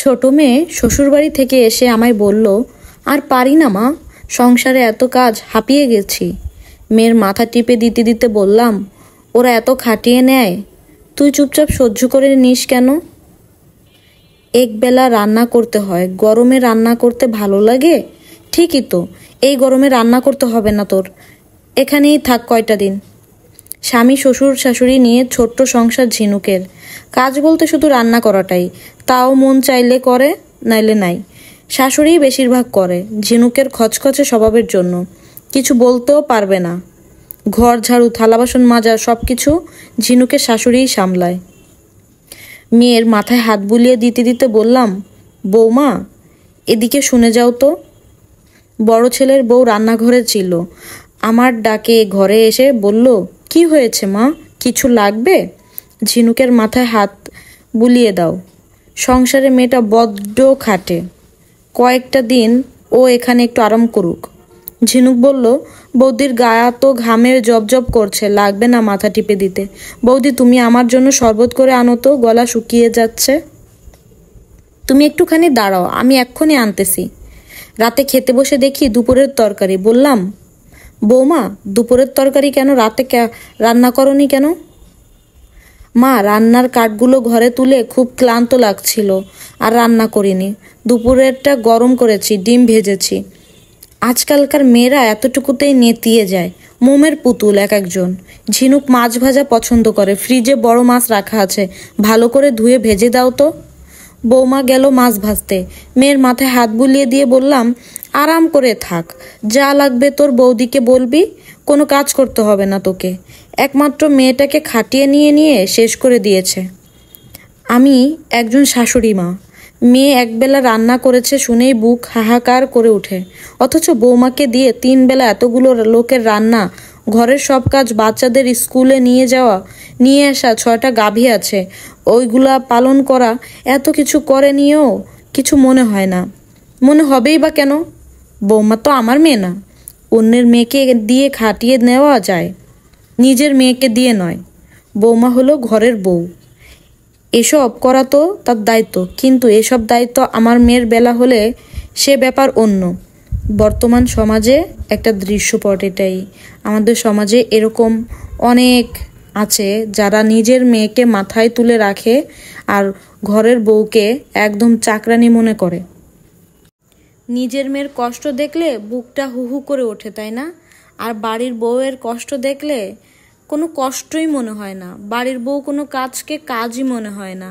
ছোট মেয়ে শ্বশুরবাড়ি থেকে এসে আমায় বলল, আর পারি না মা, সংসারে এত কাজ, হাঁপিয়ে গেছি। মেয়ের মাথা টিপে দিতে দিতে বললাম, ওরা এত খাটিয়ে নেয়, তুই চুপচাপ সহ্য করে নিস কেন? একবেলা রান্না করতে হয়, গরমে রান্না করতে ভালো লাগে? ঠিকই তো, এই গরমে রান্না করতে হবে না তোর, এখানেই থাক কয়টা দিন। স্বামী শ্বশুর শাশুড়ি নিয়ে ছোট্ট সংসার ঝিনুকের। কাজ বলতে শুধু রান্না করাটাই, তাও মন চাইলে করে, নাইলে নাই। শাশুড়িই বেশিরভাগ করে, ঝিনুকের খচখচে স্বভাবের জন্য। কিছু বলতেও পারবে না। ঘর ঝাড়ু, থালা বাসন মাজা সব কিছু ঝিনুকের শাশুড়িই সামলায়। মেয়ের মাথায় হাত বুলিয়ে দিতে দিতে বললাম, বৌমা এদিকে শুনে যাও তো। বড় ছেলের বউ রান্নাঘরে ছিল, আমার ডাকে ঘরে এসে বলল, কি হয়েছে মা, কিছু লাগবে? ঝিনুকের মাথায় হাত বুলিয়ে দাও। সংসারে মেয়েটা বড্ড খাটে, কয়েকটা দিন ও এখানে একটু আরাম করুক। ঝিনুক বলল, বৌদির গায়ে তো ঘামে জব করছে, লাগবে না মাথা টিপে দিতে। বৌদি তুমি আমার জন্য শরবত করে আনো তো, গলা শুকিয়ে যাচ্ছে। তুমি একটুখানি দাঁড়াও, আমি এক্ষুনি আনতেছি। রাতে খেতে বসে দেখি দুপুরের তরকারি। বললাম, বৌমা দুপুরের তরকারি কেন, রাতে রান্না করনি কেন? মা রান্নার কাঠগুলো ঘরে তুলে খুব ক্লান্ত লাগছিল, আর রান্না করিনি। দুপুরেরটা গরম করেছি, ডিম ভেজেছি। আজকালকার মেয়েরা এতটুকুতেই নেতিয়ে যায়, মোমের পুতুল এক একজন। ঝিনুক মাছ ভাজা পছন্দ করে, ফ্রিজে বড় মাছ রাখা আছে, ভালো করে ধুয়ে ভেজে দাও তো। বৌমা গেল মাছ ভাজতে। মেয়ের মাথায় হাত বুলিয়ে দিয়ে বললাম, আরাম করে থাক, যা লাগবে তোর বৌদিকে বলবি, কোনো কাজ করতে হবে না তোকে। একমাত্র মেয়েটাকে খাটিয়ে নিয়ে নিয়ে শেষ করে দিয়েছে। আমি একজন শাশুড়ি মা, মেয়ে একবেলা রান্না করেছে শুনেই বুক হাহাকার করে ওঠে, অথচ বৌমাকে দিয়ে 3 বেলা এতগুলো লোকের রান্না, ঘরের সব কাজ, বাচ্চাদের স্কুলে নিয়ে যাওয়া নিয়ে আসা, 6টা গাভী আছে, ওইগুলা পালন করা, এত কিছু করে নিয়েও কিছু মনে হয় না। মনে হবেই বা কেন? বৌমা তো আমার মেয়ে না, অন্যের মেয়েকে দিয়ে খাটিয়ে নেওয়া যায়, নিজের মেয়েকে দিয়ে নয়। বৌমা হলো ঘরের বউ, এসব করা তো তার দায়িত্ব, কিন্তু এসব দায়িত্ব আমার মেয়ের বেলা হলে সে ব্যাপার অন্য। বর্তমান সমাজে একটা দৃশ্যপট এটাই। আমাদের সমাজে এরকম অনেক আছে যারা নিজের মেয়েকে মাথায় তুলে রাখে আর ঘরের বউকে একদম চাকরানি মনে করে। নিজের মেয়ের কষ্ট দেখলে বুকটা হু হু করে ওঠে, তাই না? আর বাড়ির বউয়ের কষ্ট দেখলে কোনো কষ্টই মনে হয় না, বাড়ির বউ কোনো কাজকে কাজই মনে হয় না।